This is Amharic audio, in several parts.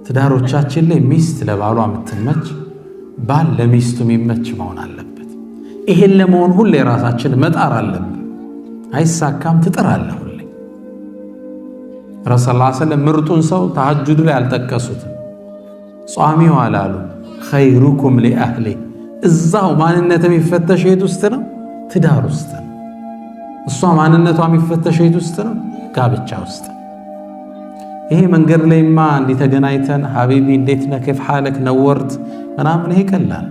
ትዳሮቻችን ላይ ሚስት ለባሏ የምትመች ባል ለሚስቱ የሚመች መሆን አለበት። ይሄን ለመሆን ሁሌ ራሳችን መጣር አለብን። አይሳካም ትጥራለህ ሁሌ። ረሱል ሰለላሁ ዐለይሂ ወሰለም ምርጡን ሰው ተሐጁድ ላይ አልጠቀሱትም። ጿሚው አላሉ ኸይሩኩም ሊአህሊ። እዛው ማንነት የሚፈተሽ የት ውስጥ ነው? ትዳር ውስጥ ነው። እሷ ማንነቷ የሚፈተሽ የት ውስጥ ነው? ጋብቻ ውስጥ። ይሄ መንገድ ላይማ እንዲተገናኝተን ሐቢቢ እንዴት ነህ ከፍ ሐለክ ነወርት ምናምን ይሄ ቀላል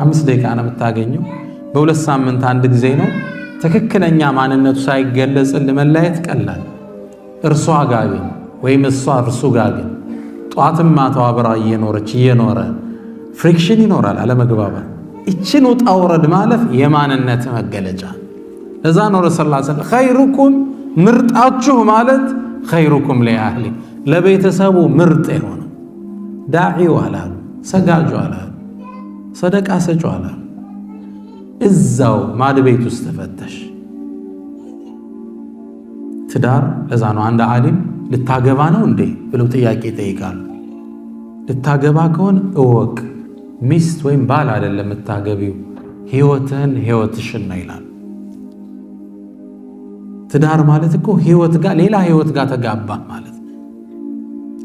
5 ደቂቃ ነው የምታገኘው። በ2 ሳምንት አንድ ጊዜ ነው። ትክክለኛ ማንነቱ ሳይገለጽል መለያየት ቀላል። እርሷ ጋር ግን ወይም እሷ እርሱ ጋር ግን ጧትም ማታው አብራ እየኖረ ፍሪክሽን ይኖራል፣ አለመግባባት። እችን ውጣ ውረድ ማለፍ የማንነት መገለጫ። ለዛ ነው ረሱል ሰለላሁ ዐለይሂ ወሰለም ኸይሩኩም ምርጣችሁ ማለት ኸይሩኩም ሊአህሊ ለቤተሰቡ ምርጥ የሆነው ዳዒው አላሉ፣ ሰጋጁ አላሉ፣ ሰደቃ ሰጩ አላሉ። እዛው ማድ ቤት ውስጥ ተፈተሽ ትዳር። ለዛ ነው አንድ ዓሊም ልታገባ ነው እንዴ ብለው ጥያቄ ይጠይቃሉ። ልታገባ ከሆነ እወቅ ሚስት ወይም ባል አይደለም የምታገቢው ህይወትሽን ነው ይላል። ትዳር ማለት እኮ ህይወት ጋር ሌላ ህይወት ጋር ተጋባ ማለት።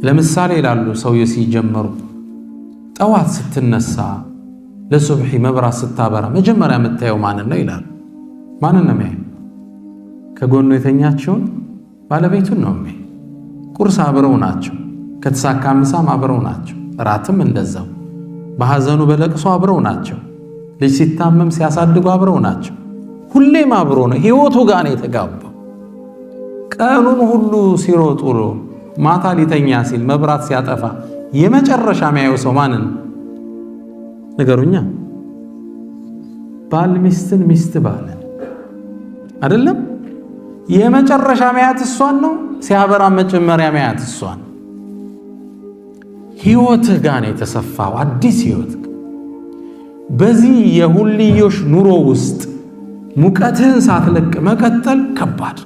ለምሳሌ ይላሉ ሰውዬ ሲጀመሩ ጠዋት ስትነሳ ለሱብሒ መብራት ስታበራ መጀመሪያ የምታየው ማንን ነው ይላሉ። ማንን ነው የሚያየው? ከጎኑ የተኛችውን ባለቤቱን ነው የሚያየው። ቁርስ አብረው ናቸው፣ ከተሳካ ምሳም አብረው ናቸው፣ እራትም እንደዛው። በሐዘኑ በለቅሶ አብረው ናቸው፣ ልጅ ሲታመም ሲያሳድጉ አብረው ናቸው። ሁሌም አብሮ ነው፣ ህይወቱ ጋር ነው የተጋባው። ቀኑን ሁሉ ሲሮጥ ውሎ ማታ ሊተኛ ሲል መብራት ሲያጠፋ የመጨረሻ የሚያየው ሰው ማንን ንገሩኛ? ባል ሚስትን፣ ሚስት ባልን አይደለም። የመጨረሻ ማያት እሷን ነው፣ ሲያበራ መጀመሪያ ማያት እሷን። ህይወትህ ጋር ነው የተሰፋው አዲስ ህይወት። በዚህ የሁልዮሽ ኑሮ ውስጥ ሙቀትህን ሳትለቅ መቀጠል ከባድ፣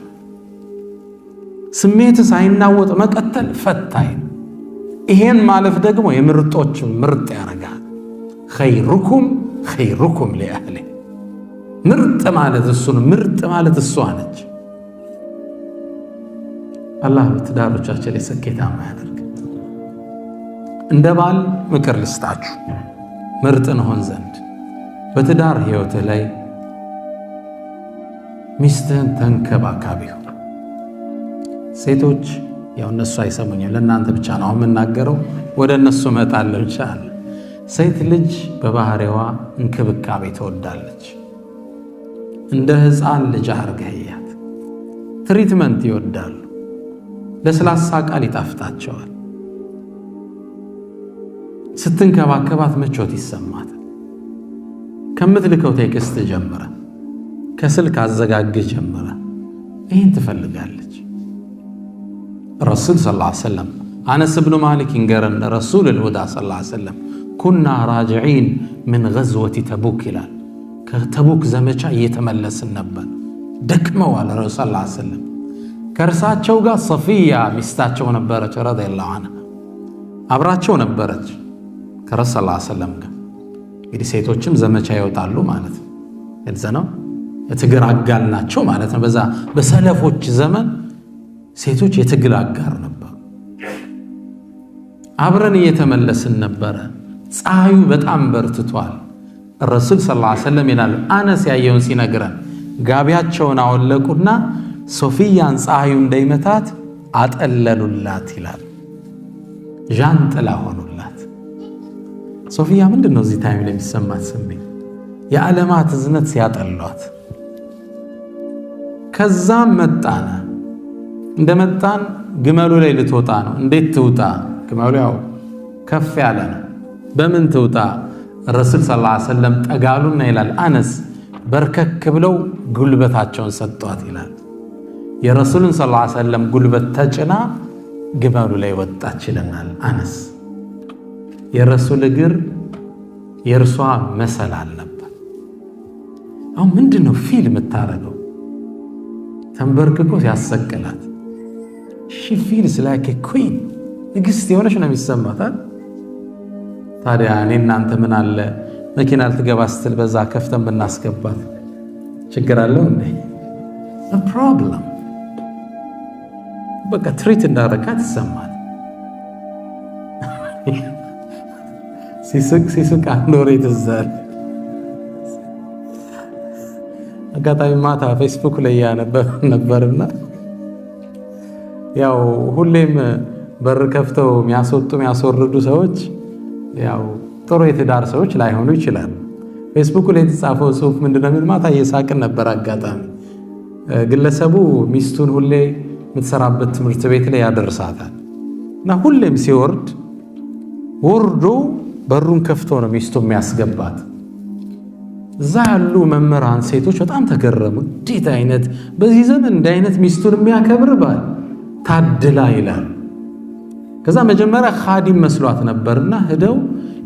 ስሜት ሳይናወጥ መቀጠል ፈታኝ። ይሄን ማለፍ ደግሞ የምርጦች ምርጥ ያደርጋል። ኸይሩኩም ሊአህሊ። ምርጥ ማለት እሱ ነው፣ ምርጥ ማለት እሷ ነች። አላህ በትዳሮቻችን ላይ ስኬታማ ያደርግ። እንደ ባል ምክር ልስጣችሁ ምርጥ እንሆን ዘንድ በትዳር ህይወትህ ላይ ሚስትህን ተንከባካቢው። ሴቶች ያው እነሱ አይሰሙኝም፣ ለእናንተ ብቻ ነው የምናገረው፣ ወደ እነሱ እመጣለሁ ኢንሻአላህ። ሴት ልጅ በባህሪዋ እንክብካቤ ትወዳለች። እንደ ሕፃን ልጅ አርገህያት። ትሪትመንት ይወዳሉ። ለስላሳ ቃል ይጣፍጣቸዋል። ስትንከባከባት ምቾት ይሰማታል። ከምትልከው ቴክስት ጀምረ፣ ከስልክ አዘጋግ ጀምረ ይህን ትፈልጋለች። ረሱል ሰለላሁ ዐለይሂ ወሰለም አነስ ብኑ ማሊክ ይንገረን፣ ረሱል ልሁዳ ሰለላሁ ዐለይሂ ወሰለም ኩና ራጅዒን ምን ገዝወቲ ተቡክ ይላል። ከተቡክ ዘመቻ እየተመለስን ነበር። ደክመዋል። ረሱል ሰለላሁ ዐለይሂ ወሰለም ከእርሳቸው ጋር ሰፊያ ሚስታቸው ነበረች፣ ረዲየላሁ ዐንሃ አብራቸው ነበረች ከረሱል ሰለላሁ ዐለይሂ ወሰለም ጋር። እንግዲህ ሴቶችም ዘመቻ ይወጣሉ ማለት ነው። እዛ ነው የትግል አጋር ናቸው ማለት ነው። በዛ በሰለፎች ዘመን ሴቶች የትግል አጋር ነበሩ። አብረን እየተመለስን ነበረ። ፀሐዩ በጣም በርትቷል። ረሱል ሰለላሁ ዐለይሂ ወሰለም ይላሉ፣ አነስ ያየውን ሲነግረን ጋቢያቸውን አወለቁና ሶፊያን ፀሐዩ እንዳይመታት አጠለሉላት ይላል። ዣንጥላ ሆኑላት። ሶፊያ ምንድን ነው እዚህ ታይም ላይ የሚሰማት ስሜት? የዓለማት እዝነት ሲያጠሏት። ከዛም መጣነ። እንደመጣን ግመሉ ላይ ልትወጣ ነው። እንዴት ትውጣ? ግመሉ ያው ከፍ ያለ ነው። በምን ትውጣ? ረሱል ሰለላሁ ዐለይሂ ወሰለም ጠጋሉና ይላል አነስ በርከክ ብለው ጉልበታቸውን ሰጧት ይላል። የረሱልን ሰለላሁ ዐለይሂ ወሰለም ጉልበት ተጭና ግመሉ ላይ ወጣች ይለናል አነስ። የረሱል እግር የእርሷ መሰላል ነበር። አሁን ምንድነው ፊል የምታረገው? ተንበርክኮ ሲያሰቅላት ሺ ፊልስ ላይክ ኩዊን ንግስት የሆነች ነው የሚሰማታል። ታዲያ እኔ እናንተ ምን አለ መኪና ልትገባ ስትል በዛ ከፍተን ብናስገባት ችግር አለው እንዴ? no problem። በቃ ትሪት እንዳረካት ይሰማል። ሲስቅ አንዶሬ ትዛል። አጋጣሚ ማታ ፌስቡክ ላይ ነበርና ያው ሁሌም በር ከፍተው የሚያስወርዱ ሰዎች ያው ጥሩ የትዳር ሰዎች ላይሆኑ ይችላሉ። ፌስቡክ ላይ የተጻፈው ጽሁፍ ምንድነው የሚል ማታ እየሳቅን ነበር። አጋጣሚ ግለሰቡ ሚስቱን ሁሌ የምትሰራበት ትምህርት ቤት ላይ ያደርሳታል እና ሁሌም ሲወርድ ወርዶ በሩን ከፍቶ ነው ሚስቱ የሚያስገባት። እዛ ያሉ መምህራን ሴቶች በጣም ተገረሙ። እንዴት አይነት በዚህ ዘመን እንደ አይነት ሚስቱን የሚያከብር ባል ታድላ ይላል። ከዛ መጀመሪያ ኻዲም መስሏት ነበርና ሄደው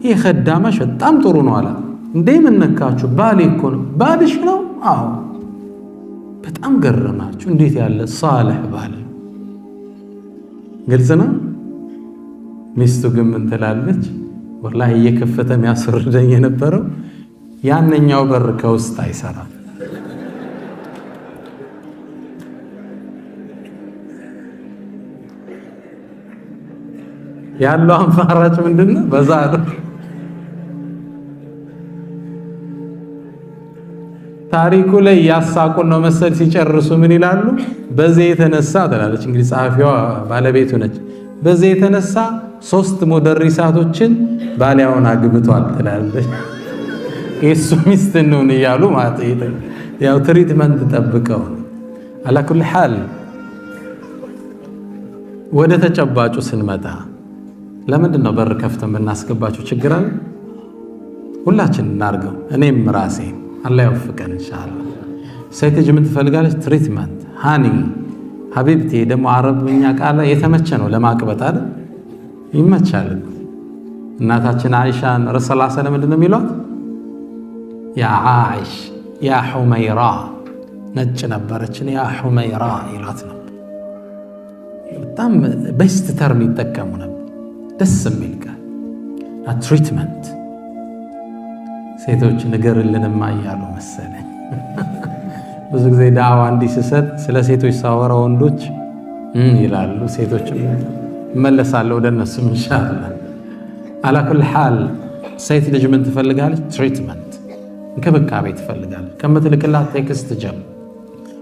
ይሄ ኸዳማሽ በጣም ጥሩ ነው አለ። እንዴ ምን ነካችሁ? ባሌ እኮ ነው። ባልሽ ነው? አዎ። በጣም ገረማችሁ። እንዴት ያለ ሷልህ ባል። ግልጽ ነው። ሚስቱ ግን ምን ትላለች? ወላሂ እየከፈተ የሚያስወርደኝ የነበረው ያንኛው በር ከውስጥ አይሰራም። ያለው አማራጭ ምንድነው? በዛ ታሪኩ ላይ ያሳቁን ነው መሰል። ሲጨርሱ ምን ይላሉ? በዚህ የተነሳ ትላለች እንግዲህ ጸሐፊዋ ባለቤቱ ነች። በዚህ የተነሳ 3 ሙደሪሳቶችን ባሊያውን አግብቷል ትላለች። የሱ ሚስት ነው እያሉ ማለት ያው ትሪትመንት ጠብቀው አላኩል ሐል። ወደ ተጨባጩ ስንመጣ ለምንድን ነው በር ከፍተን ብናስገባቸው ችግር አለ? ሁላችን እናርገው። እኔም ራሴ አላህ ይወፍቀን ኢንሻአላህ። ሴት ልጅ ምን ትፈልጋለች? ትሪትመንት ሃኒ ሀቢብቲ። ደግሞ አረብኛ ቃል የተመቸ ነው ለማቅበጥ አይደል? ይመቻል። እናታችን አይሻን ረሱል ሰለላሁ ዐለይሂ ወሰለም ምንድን ነው የሚሏት? ያ አይሽ ያ ሁመይራ። ነጭ ነበረችን ያ ሁመይራ ይሏት ነበር። በጣም ቤስት ተርም ይጠቀሙ ነበር። ደስ የሚል ቃል ትሪትመንት። ሴቶች ንገርልንማ እያሉ መሰለኝ ብዙ ጊዜ ዳዕዋ እንዲህ ስሰጥ ስለ ሴቶች ሳወራ ወንዶች ይላሉ፣ ሴቶችም እመለሳለሁ ወደ እነሱም ኢንሻአላህ። አላኩል ሐል ሴት ልጅ ምን ትፈልጋለች? ትሪትመንት፣ እንክብካቤ ትፈልጋለች። ከምትልክላት ቴክስት ጀምሮ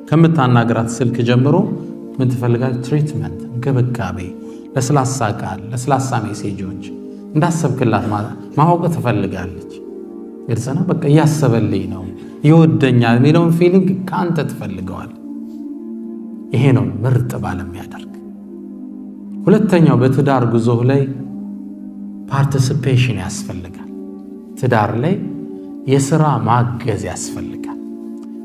ከምታናግራት ስልክ ጀምሮ ምን ትፈልጋለች? ትሪትመንት፣ እንክብካቤ፣ ለስላሳ ቃል፣ ለስላሳ ሜሴጆች እንዳሰብክላት ማወቅ ትፈልጋለች። ግልጽና በቃ እያሰበልኝ ነው ይወደኛል የሚለውን ፊሊንግ ከአንተ ትፈልገዋል። ይሄ ነው ምርጥ ባል የሚያደርግ። ሁለተኛው በትዳር ጉዞ ላይ ፓርቲሲፔሽን ያስፈልጋል። ትዳር ላይ የሥራ ማገዝ ያስፈልጋል።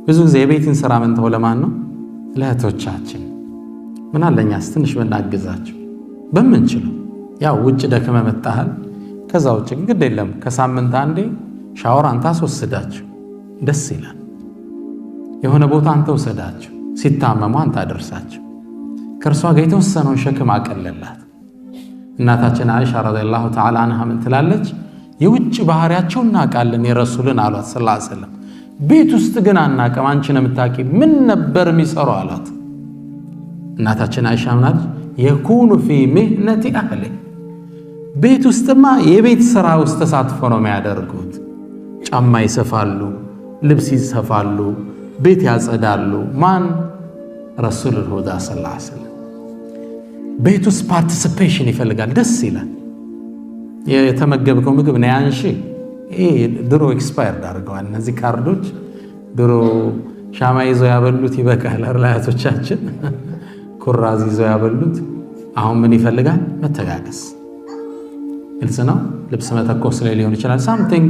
ብዙ ጊዜ የቤትን ሥራ ምንተው ለማን ነው? ለእህቶቻችን። ምን አለኛስ ትንሽ ብናግዛቸው በምንችለው። ያው ውጭ ደክመ መጣሃል፣ ከዛ ውጭ ግድ የለም ከሳምንት አንዴ ሻወር አንተ አስወስዳቸው፣ ደስ ይላል። የሆነ ቦታ አንተ ወሰዳቸው፣ ሲታመሙ አንተ አደርሳቸው። ከእርሷ ጋር የተወሰነውን ሸክም አቀለላት። እናታችን አይሻ ረዲየላሁ ተዓላ አንሃ ምን ትላለች? የውጭ ባህሪያቸው እናውቃለን የረሱልን አሏት ሰለላሁ ዐለይሂ ወሰለም። ቤት ውስጥ ግን አናውቅም፣ አንቺ ነው የምታውቂ። ምን ነበር የሚሰሩ አሏት። እናታችን አይሻ ምናል? የኩኑ ፊ ሚህነቲ አህሊ፣ ቤት ውስጥማ የቤት ስራ ውስጥ ተሳትፎ ነው የሚያደርጉት። ጫማ ይሰፋሉ፣ ልብስ ይሰፋሉ፣ ቤት ያጸዳሉ። ማን? ረሱሉል ሁዳ ሰለላሁ ዐለይሂ ወሰለም። ቤት ውስጥ ፓርቲሲፔሽን ይፈልጋል። ደስ ይላል። የተመገብከው ምግብ ነው ያንሺ። ይሄ ድሮ ኤክስፓየርድ አድርገዋል እነዚህ ካርዶች። ድሮ ሻማ ይዘው ያበሉት ይበቃል። አያቶቻችን ኩራዝ ይዘው ያበሉት። አሁን ምን ይፈልጋል? መተጋገስ። ግልጽ ነው። ልብስ መተኮስ ላይ ሊሆን ይችላል። ሳምቲንግ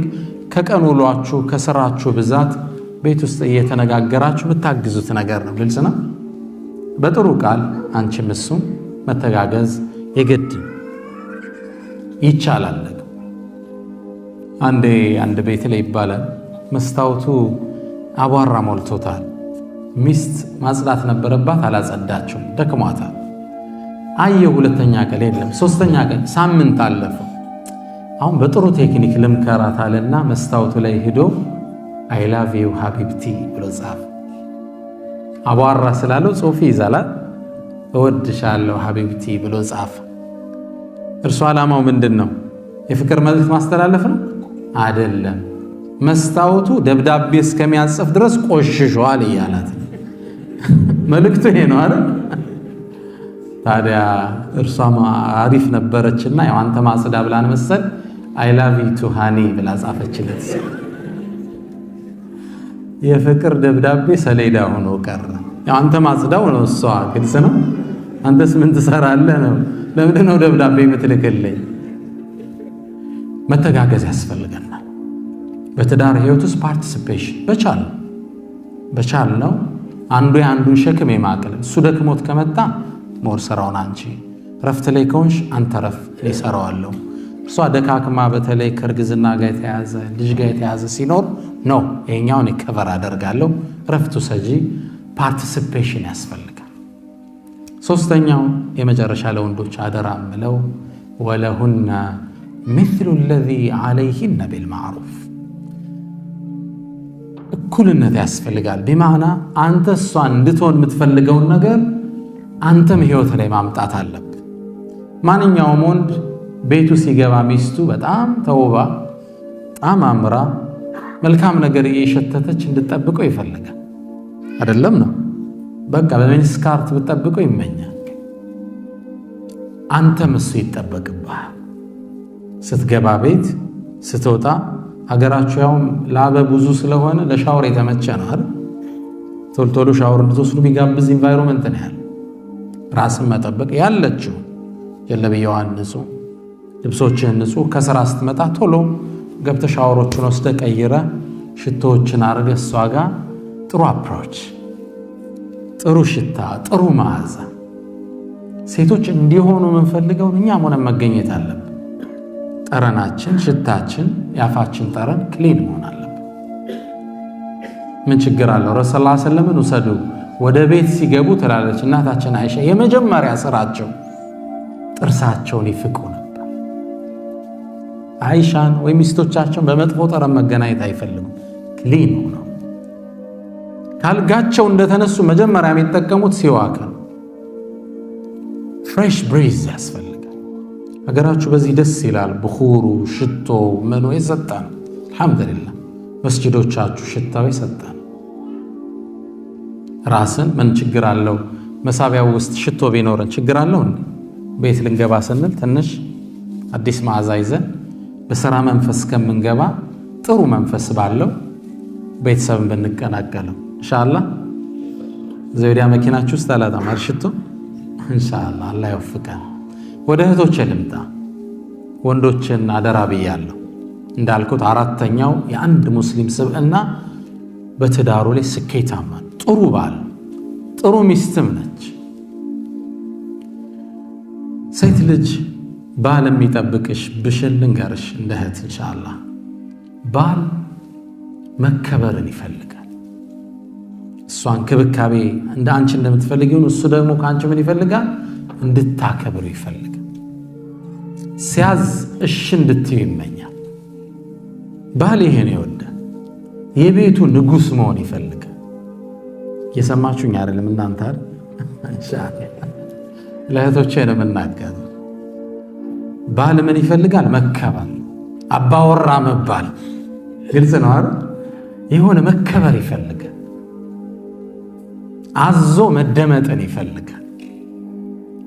ከቀን ውሏችሁ ከስራችሁ ብዛት ቤት ውስጥ እየተነጋገራችሁ ብታግዙት ነገር ነው። ግልጽ ነው። በጥሩ ቃል አንቺም እሱም መተጋገዝ የግድ ይቻላል። አንድ ቤት ላይ ይባላል መስታወቱ አቧራ ሞልቶታል። ሚስት ማጽዳት ነበረባት፣ አላጸዳችም፣ ደክሟታል። አየው ሁለተኛ ቀን የለም ሶስተኛ ቀን ሳምንት አለፈው አሁን በጥሩ ቴክኒክ ልምከራት አለና መስታወቱ ላይ ሄዶ I love you ሀቢብቲ ብሎ ጻፈ አቧራ ስላለው ጽሑፍ ይዛል እወድሻለሁ ሀቢብቲ ብሎ ጻፈ እርሱ ዓላማው ምንድነው የፍቅር መልእክት ማስተላለፍ ነው አይደለም መስታወቱ ደብዳቤ እስከሚያጽፍ ድረስ ቆሽሿል ይያላት መልእክቱ ይሄ ነው አይደል ታዲያ እርሷም አሪፍ ነበረችና ያው አንተ ማጽዳ ብላን መሰል I love you to honey ብላ ጻፈችለት የፍቅር ደብዳቤ ሰሌዳ ሆኖ ቀረ ያው አንተ ማጽዳው ነው እሷ ግልጽ ነው አንተስ ምን ትሰራለህ ነው ለምን ነው ደብዳቤ የምትልክልኝ መተጋገዝ ያስፈልገናል በትዳር ህይወት ውስጥ ፓርቲሲፔሽን በቻል ነው አንዱ ያንዱን ሸክም የማቅለል እሱ ደክሞት ከመጣ ሞር ሰራውን አንቺ ረፍት ላይ ከሆንሽ አንተ ረፍ ይሰራዋለሁ እሷ ደካክማ በተለይ ከርግዝና ጋር የተያዘ ልጅ ጋር የተያዘ ሲኖር ነው የኛውን ከቨር አደርጋለሁ ረፍቱ ሰጂ ፓርቲሲፔሽን ያስፈልጋል ሶስተኛው የመጨረሻ ለወንዶች አደራ ምለው ወለሁና مثل الذي عليهن بالمعروف እኩልነት ያስፈልጋል በማዕና አንተ እሷን እንድትሆን የምትፈልገው ነገር አንተም ህይወት ላይ ማምጣት አለበት ማንኛውም ወንድ ቤቱ ሲገባ ሚስቱ በጣም ተውባ በጣም አምራ መልካም ነገር እየሸተተች እንድትጠብቀው ይፈልጋል አይደለም ነው በቃ በሚስካርት ብትጠብቀው ይመኛል አንተም እሱ ይጠበቅብሃል ስትገባ ቤት ስትወጣ ሀገራችሁ ያው ላበ ብዙ ስለሆነ ለሻወር የተመቸ ነው አይደል ቶልቶሎ ሻወር እንድትወስዱ ቢጋብዝ ኢንቫይሮንመንት ነው ያለው ራስን መጠበቅ ያለችው ጀለብያዋን ንጹህ ልብሶችን ንጹህ ከስራ ስትመጣ ቶሎ ገብተ ሻወሮችን ወስደ ቀይረ ሽቶዎችን አርገ እሷ ጋር ጥሩ አፕሮች ጥሩ ሽታ ጥሩ መዓዛ ሴቶች እንዲሆኑ መንፈልገው እኛም ሆነ መገኘት አለበት ጠረናችን ሽታችን ያፋችን ጠረን ክሊን መሆን አለበት ምን ችግር አለው ረሱላህ ሰለላሁ ዐለይሂ ወሰለም ወሰዱ ወደ ቤት ሲገቡ ተላለች እናታችን አይሻ የመጀመሪያ ስራቸው ጥርሳቸውን ይፍቁ ነበር አይሻን ወይ ሚስቶቻቸውን በመጥፎ ጠረን መገናኘት አይፈልጉም ክሊን ነው ካልጋቸው እንደተነሱ መጀመሪያ የሚጠቀሙት ሲዋክ ነው ፍሬሽ ብሪዝ ያስፈልጋል ሀገራችሁ በዚህ ደስ ይላል በኹሩ ሽቶ ምኑ ይሰጣል አልহামዱሊላህ መስጂዶቻችሁ ሽታው ይሰጣል ራስን ምን ችግር አለው መሳቢያው ውስጥ ሽቶ ቢኖርን ችግር አለው እንዴ ቤት ልንገባ ስንል ትንሽ አዲስ መዓዛ ይዘን በሰራ መንፈስ ከምንገባ ጥሩ መንፈስ ባለው ቤተሰብን ብንቀናቀለው ኢንሻአላህ ዘውዲያ መኪናችሁ ውስጥ አላጣም አርሽቶ ኢንሻአላህ አላህ ይወፍቀን ወደ እህቶች ልምጣ ወንዶችን አደራ ብያለሁ እንዳልኩት አራተኛው የአንድ ሙስሊም ስብዕና በትዳሩ ላይ ስኬታማ ጥሩ ባል ጥሩ ሚስትም ነች ሴት ልጅ ባል የሚጠብቅሽ ብሽል ልንገርሽ እንደ እህት ኢንሻአላህ ባል መከበርን ይፈልጋል እሷን ክብካቤ እንደ አንቺ እንደምትፈልጊው እሱ ደግሞ ካንቺ ምን ይፈልጋል እንድታከብሩ ይፈልጋል ሲያዝ እሺ እንድትዩ ይመኛል ባል ይሄን ይወዳል የቤቱ ንጉስ መሆን ይፈልጋል የሰማችሁኝ አይደለም እናንተ ኢንሻአላህ ለእህቶቼ ነው የምናገረው ባል ምን ይፈልጋል መከበር አባወራ መባል ግልጽ ነው አይደል የሆነ መከበር ይፈልጋል አዞ መደመጥን ይፈልጋል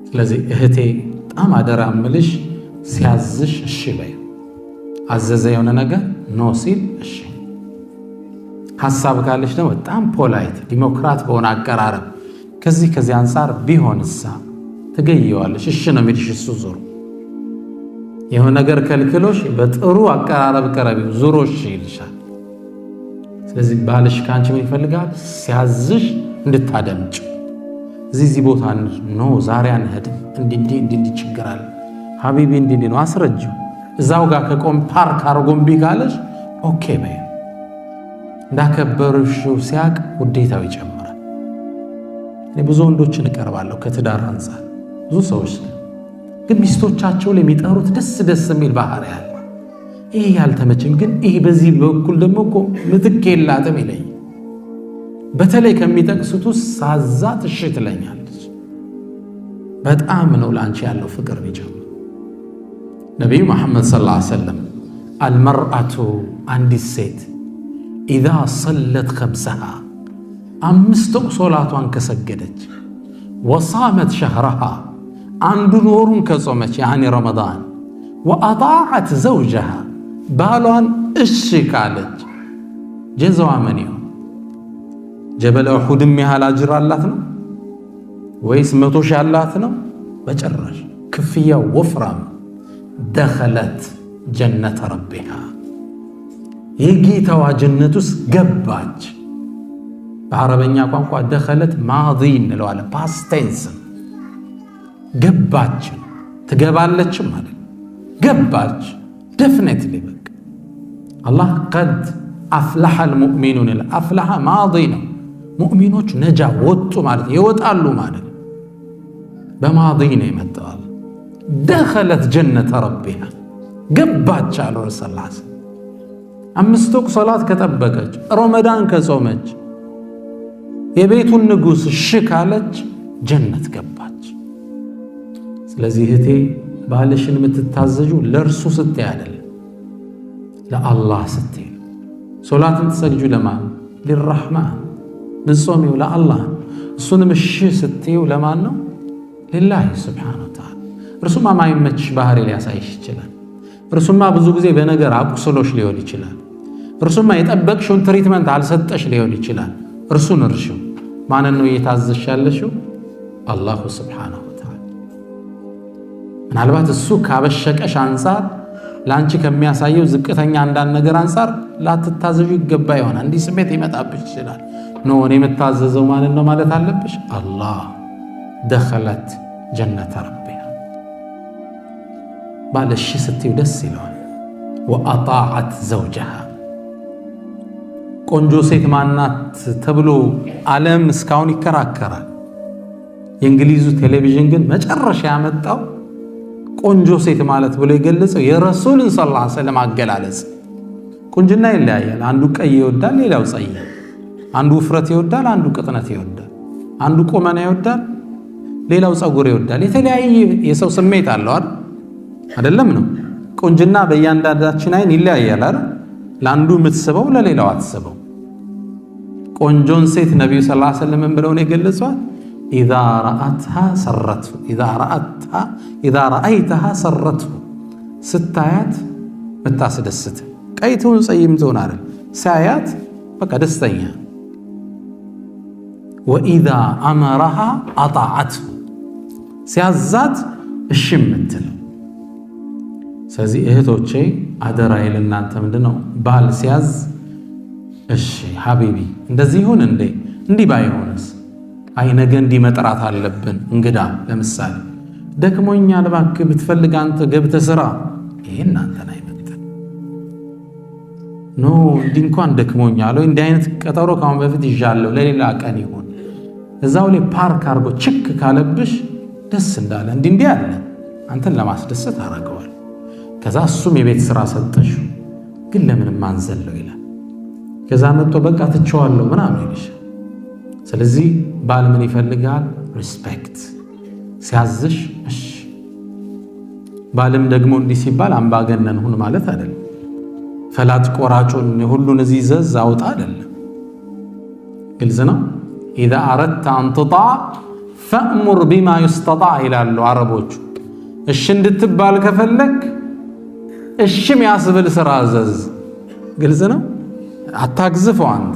ስለዚህ እህቴ በጣም አደራ ምልሽ ሲያዝሽ እሺ በይ አዘዘ የሆነ ነገር ኖ ሲል እሺ ሐሳብ ካለሽ ነው በጣም ፖላይት ዲሞክራት በሆነ አቀራረብ ከዚህ አንፃር ቢሆንሳ ትገየዋለሽ እሺ ነው የሚልሽ እሱ ዞሮ የሆነ ነገር ከልክሎሽ በጥሩ አቀራረብ ቀረቢው ዙሮሽ ይልሻል ስለዚህ ባልሽ ካንቺ ምን ይፈልጋል ሲያዝሽ እንድታደምጭ እዚህ ቦታ ነው ዛሬ አንሄድም እንዲህ ችግር አለ ሀቢቢ እንዲህ ነው አስረጅው እዛው ጋር ከቆም ፓርክ አርጎም ቢጋለሽ ኦኬ በይ እንዳከበርሽ ሲያቅ ውዴታው ይጨምራል እኔ ብዙ ወንዶችን እቀርባለሁ ከትዳር አንፃር ብዙ ሰዎች ግን ሚስቶቻቸው ላይ የሚጠሩት ደስ የሚል ባህሪ አለ። ይሄ ያልተመቸኝ ግን ይሄ በዚህ በኩል ደግሞ እኮ ምትክ የላትም ይለኝ። በተለይ ከሚጠቅሱት ውስጥ ሳዛት እሺ ትለኛለች። በጣም ነው ላንቺ ያለው ፍቅር ቢጀምር። ነብዩ መሐመድ ሰለላሁ ዐለይሂ ወሰለም አልመርአቱ አንዲት ሴት ኢዛ ሰለት ኸምሰሃ 5 ወቅት ሶላቷን ከሰገደች ወሳመት ሸህረሃ አንዱን ወሩን ከጾመች ያኒ ረመዳን ወአጣዐት ዘውጀሃ ባሏን እሺ ካለች ጀዛዋ ምን ይሁን? ጀበል ኡሁድም ያህል አጅር አላት ነው ወይስ 100 ሺህ አላት ነው? በጭራሽ። ክፍያው ወፍራም። ደኸለት ጀነተ ረቢሃ የጌታዋ ጀነት ውስጥ ገባች። በአረበኛ ቋንቋ ደኸለት ማዲ እንለዋለን፣ ፓስት ቴንስ። ገባች ትገባለች ማለት ገባች። ዴፊኒትሊ በቃ አላህ ቀድ አፍለሐል ሙእሚኑን ይላል። አፍለሐ ማዲ ነው። ሙእሚኖች ነጃ ወጡ ማለት ይወጣሉ ማለት በማዲ ነው የመጣው። ደኸለት ጀነተ ረቢሃ ገባች አሉ ረሱል ሰለላሁ ዐለይሂ ወሰለም። 5 ወቅት ሶላት ከጠበቀች ረመዳን ከጾመች የቤቱን ንጉሥ እሺ ካለች ጀነት ገባች። ስለዚህ እህቴ ባልሽን የምትታዘዡ ለእርሱ ስትይ አይደለም፣ ለአላህ ስትይ። ሶላትን ትሰግጁ ለማን? ሊራህማን። ምጾሚው ለአላህ። እሱንም እሺ ስትይው ለማን ነው? ሊላሂ ሱብሓነሁ ወተዓላ። እርሱማ ማይመችሽ ባህሪ ሊያሳይሽ ይችላል። እርሱማ ብዙ ጊዜ በነገር አቁስሎሽ ሊሆን ይችላል። እርሱማ የጠበቅሽውን ትሪትመንት አልሰጠሽ ሊሆን ይችላል። እርሱን እርሺው። ማንን ነው እየታዘዝሽ ያለሽው? አላሁ ሱብሓነሁ ወተዓላ። ምናልባት እሱ ካበሸቀሽ አንጻር ለአንቺ ከሚያሳየው ዝቅተኛ አንዳንድ ነገር አንጻር ላትታዘዡ ይገባ ይሆናል። እንዲህ ስሜት ይመጣብሽ ይችላል። ኖ እኔ የምታዘዘው ማንን ነው ማለት አለብሽ? አላህ። ደኸለት ጀነተ ረቢሃ ባልሽ ስትይው ደስ ይለዋል። ወአጣዐት ዘውጀሃ ቆንጆ ሴት ማናት ተብሎ ዓለም እስካሁን ይከራከራል። የእንግሊዙ ቴሌቪዥን ግን መጨረሻ ያመጣው ቆንጆ ሴት ማለት ብሎ የገለጸው የረሱልን ሰለላሁ ዐለይሂ ወሰለም አገላለጽ። ቁንጅና ይለያያል። አንዱ ቀይ ይወዳል፣ ሌላው ጸይ። አንዱ ውፍረት ይወዳል፣ አንዱ ቅጥነት ይወዳል። አንዱ ቁመና ይወዳል፣ ሌላው ጸጉር ይወዳል። የተለያየ የሰው ስሜት አለው አይደለም ነው? ቁንጅና በእያንዳንዳችን አይን ይለያያል አይደል? ለአንዱ የምትስበው ለሌላው አትስበው። ቆንጆን ሴት ነብዩ ሰለላሁ ዐለይሂ ወሰለም ብለው ነው የገለጿት። ኢዛ ረአይተሃ ሰረትሁ ስታያት ምታስደስት። ቀይ ትሁን ጸይም ትሁን አይደል? ሳያት በቃ ደስተኛ። ወኢዛ አመረሃ አጣዐትሁ ሲያዛት እሺ የምትለው። ስለዚህ እህቶቼ አደራዬ ለእናንተ ምንድነው? ባል ሲያዝ እሺ ሐቢቢ እንደዚህ ይሁን እንዴ? እንዲህ ባይሆንስ? አይ ነገ እንዲህ መጥራት አለብን እንግዳ። ለምሳሌ ደክሞኛል እባክህ ብትፈልግ አንተ ገብተህ ስራ። ይሄ እናንተን አይመጥን። ኖ እንዲህ እንኳን ደክሞኛል ወይ እንዲህ አይነት ቀጠሮ ካሁን በፊት ይዣለሁ ለሌላ ቀን ይሁን። እዛው ላይ ፓርክ አድርጎ ችክ ካለብሽ ደስ እንዳለ እንዲህ አለ አንተን ለማስደሰት አደረገዋል። ከዛ እሱም የቤት ስራ ሰጠሽው፣ ግን ለምን ማንዘለው ይላል። ከዛ መጥቶ በቃ ትቸዋለሁ ምናምን ይልሻል። ስለዚህ ባል ምን ይፈልጋል? ሪስፔክት። ሲያዝሽ እሺ። ባልም ደግሞ እንዲህ ሲባል አምባገነን ሁን ማለት አይደለም። ፈላጭ ቆራጩን ሁሉን እዚህ ዘዝ አውጣ አይደለም። ግልጽ ነው። ኢዛ አረድተ አን ትጣዕ ፈእሙር ቢማ ዩስተጣዕ ይላሉ አረቦቹ። እሺ እንድትባል ከፈለክ እሺም ያስብል ስራ አዘዝ። ግልጽ ነው። አታግዝፈው አንተ።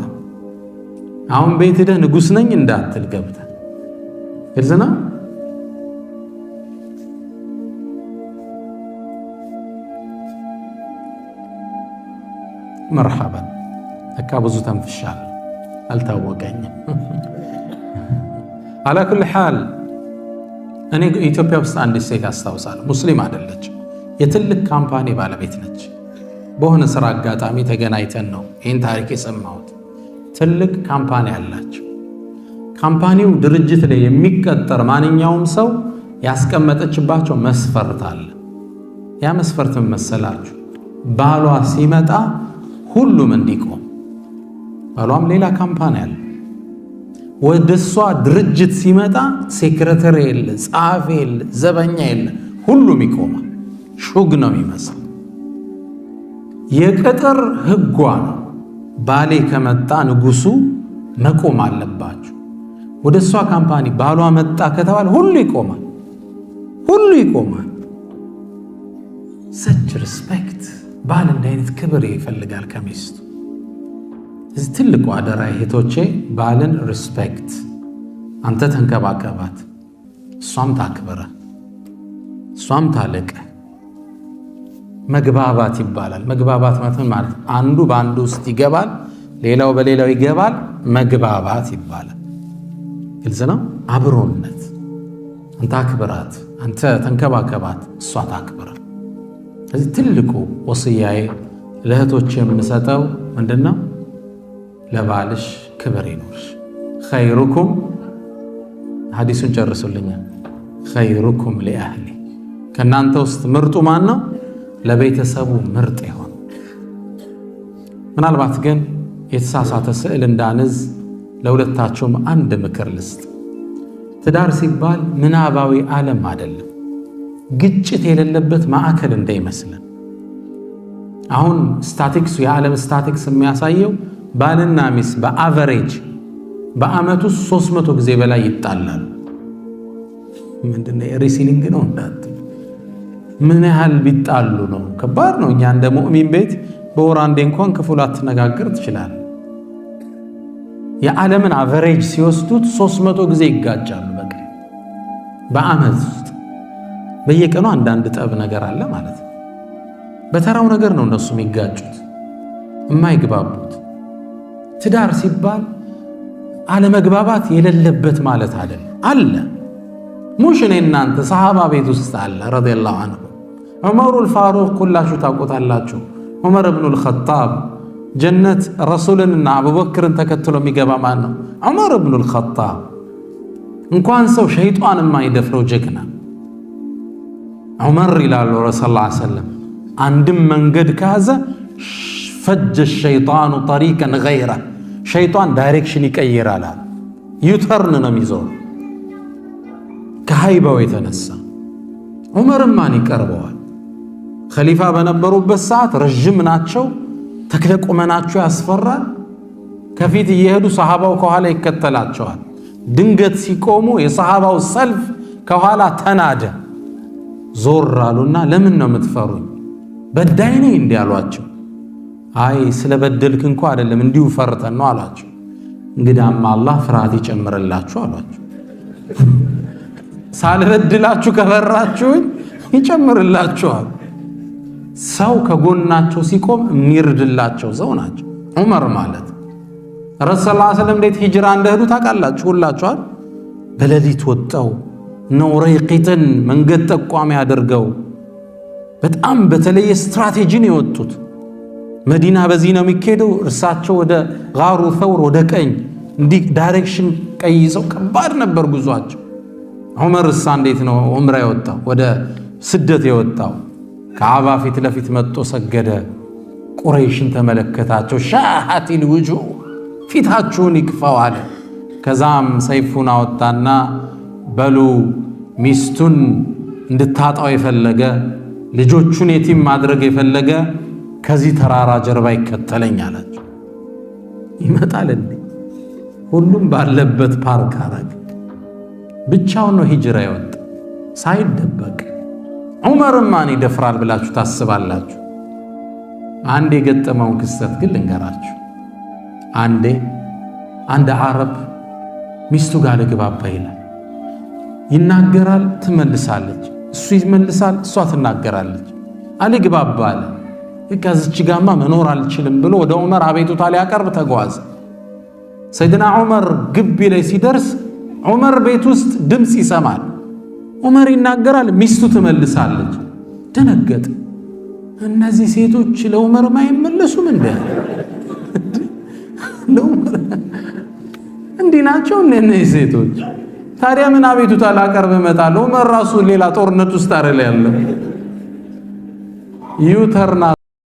አሁን ቤት ሄደህ ንጉሥ ነኝ እንዳትል ገብተህ። ግልጽ ነው። መርሐበን ለካ ብዙ ተንፍሻለሁ አልታወቀኝም። አላ ኩል ሓል እኔ ኢትዮጵያ ውስጥ አንዲት ሴት አስታውሳለሁ። ሙስሊም አይደለችም። የትልቅ ካምፓኒ ባለቤት ነች። በሆነ ስራ አጋጣሚ ተገናኝተን ነው ይህን ታሪክ የሰማሁት። ትልቅ ካምፓኒ አላቸው። ካምፓኒው ድርጅት ላይ የሚቀጠር ማንኛውም ሰው ያስቀመጠችባቸው መስፈርት አለ። ያ መስፈርት መሰላችሁ ባሏ ሲመጣ ሁሉም እንዲቆም። ባሏም ሌላ ካምፓኒ አለ። ወደሷ ድርጅት ሲመጣ ሴክሬታሪ የለ፣ ጸሐፊ የለ፣ ዘበኛ የለ፣ ሁሉም ይቆማል። ሹግ ነው የሚመስል። የቅጥር ህጓ ነው። ባሌ ከመጣ ንጉሱ መቆም አለባችሁ። ወደሷ ካምፓኒ ባሏ መጣ ከተባለ ሁሉ ይቆማል። ሁሉ ይቆማል። ሰች ሪስፔክት። ባል እንደ አይነት ክብር ይፈልጋል ከሚስቱ። እዚህ ትልቁ አደራ እህቶቼ፣ ባልን ሪስፔክት። አንተ ተንከባከባት፣ እሷም ታክብረ፣ እሷም ታለቀ። መግባባት ይባላል። መግባባት ማለት አንዱ በአንዱ ውስጥ ይገባል፣ ሌላው በሌላው ይገባል። መግባባት ይባላል። ግልጽ ነው። አብሮነት። አንተ አክብራት፣ አንተ ተንከባከባት፣ እሷ ታክብረ። ስለዚህ ትልቁ ወስያዬ ለእህቶች የምሰጠው ምንድነው? ለባልሽ ክብር ይኖርሽ። ኸይሩኩም፣ ሐዲሱን ጨርሱልኛል። ኸይሩኩም ሊአህሊ፣ ከእናንተ ውስጥ ምርጡ ማን ነው? ለቤተሰቡ ምርጥ ይሆን። ምናልባት ግን የተሳሳተ ስዕል እንዳንዝ ለሁለታቸውም አንድ ምክር ልስጥ። ትዳር ሲባል ምናባዊ ዓለም አይደለም፣ ግጭት የሌለበት ማዕከል እንዳይመስለን። አሁን ስታቲክሱ የዓለም ስታቲክስ የሚያሳየው ባልና ሚስት በአቨሬጅ በአመቱ 300 ጊዜ በላይ ይጣላሉ። ምንድነው ሪሲሊንግ ነው እንዳትሉ። ምን ያህል ቢጣሉ ነው? ከባድ ነው። እኛ እንደ ሙእሚን ቤት በወር አንዴ እንኳን ክፉ ላትነጋገር ትችላለህ። የዓለምን አቨሬጅ ሲወስዱት 300 ጊዜ ይጋጫሉ። በቃ በአመት ውስጥ በየቀኑ አንዳንድ ጠብ ነገር አለ ማለት ነው። በተራው ነገር ነው እነሱ የሚጋጩት የማይግባቡት። ትዳር ሲባል አለመግባባት የሌለበት ማለት አይደለም። አለ ሙሽ እኔ እናንተ ሰሃባ ቤት ውስጥ አለ ረዲየላሁ ዐንሁ። ዑመሩል ፋሩቅ ኩላችሁ ታውቁታላችሁ። ዑመር ኢብኑል ኸጣብ ጀነት ረሱልንና አቡበክርን ተከትሎ የሚገባ ማን ነው? ዑመር ኢብኑል ኸጣብ። እንኳን ሰው ሸይጣን የማይደፍረው ጀግና ዑመር ይላሉ ረሱል ሰለላሁ ዐለይሂ ወሰለም። አንድም መንገድ ከያዘ ፈጀ ሸይጣኑ ጠሪቀን ገይረ፣ ሸይጣን ዳይሬክሽን ይቀይራል። ዩተርን ነው የሚዞር ከሃይባው የተነሳ። ዑመርም ማን ይቀርበዋል? ኸሊፋ በነበሩበት ሰዓት ረጅም ናቸው፣ ተክለ ቁመናቸው ያስፈራል። ከፊት እየሄዱ ሰሃባው ከኋላ ይከተላቸዋል። ድንገት ሲቆሙ የሰሃባው ሰልፍ ከኋላ ተናደ። ዞር አሉና ለምን ነው የምትፈሩኝ? በዳይ ነኝ እንዲህ አሏቸው። አይ ስለበደልክ እንኳ አይደለም እንዲሁ ፈርተን ነው አሏቸው። እንግዲያማ አላህ ፍርሃት ይጨምርላችሁ አሏቸው። ሳልበድላችሁ ከፈራችሁኝ ይጨምርላችኋል። ሰው ከጎናቸው ሲቆም የሚርድላቸው ሰው ናቸው ዑመር ማለት። ረሱል ሰለላሁ ዐለይሂ ወሰለም እንዴት ሂጅራ እንደሄዱ ታውቃላችሁ ሁላችኋል። በሌሊት ወጣው ነው ረይቂትን መንገድ ጠቋሚ አድርገው በጣም በተለየ ስትራቴጂ ነው የወጡት። መዲና በዚህ ነው የሚካሄደው፣ እርሳቸው ወደ ጋሩ ተውር ወደ ቀኝ እንዲህ ዳይሬክሽን ቀይሰው ከባድ ነበር ጉዟቸው። ዑመር እሳ እንዴት ነው ዑምራ የወጣው ወደ ስደት የወጣው? ከዓባ ፊት ለፊት መጥቶ ሰገደ። ቁረይሽን ተመለከታቸው። ሻሃቲል ውጁህ፣ ፊታችሁን ይክፋው አለ። ከዛም ሰይፉን አወጣና በሉ ሚስቱን እንድታጣው የፈለገ ልጆቹን የቲም ማድረግ የፈለገ ከዚህ ተራራ ጀርባ ይከተለኝ አላቸው። ይመጣል እንዴ? ሁሉም ባለበት ፓርክ አረግ። ብቻውን ነው ሂጅራ የወጣ ሳይደበቅ። ዑመርም ማን ይደፍራል ብላችሁ ታስባላችሁ? አንድ የገጠመውን ክስተት ግን ልንገራችሁ። አንድ አረብ ሚስቱ ጋር ልግባባ ይላል። ይናገራል፣ ትመልሳለች። እሱ ይመልሳል፣ እሷ ትናገራለች። አልግባባ አለ። ከዚች ጋማ መኖር አልችልም ብሎ ወደ ዑመር አቤቱታ ሊያቀርብ ተጓዘ። ሰይድና ዑመር ግቢ ላይ ሲደርስ ዑመር ቤት ውስጥ ድምፅ ይሰማል። ዑመር ይናገራል፣ ሚስቱ ትመልሳለች። ደነገጠ። እነዚህ ሴቶች ለዑመር ማይመለሱም እንዴ? ለዑመር እንዲህ ናቸው እነዚህ ሴቶች? ታዲያ ምን አቤቱታ ላቀርብ እመጣለሁ? ዑመር ራሱ ሌላ ጦርነት ውስጥ አይደል ያለው ዩተርና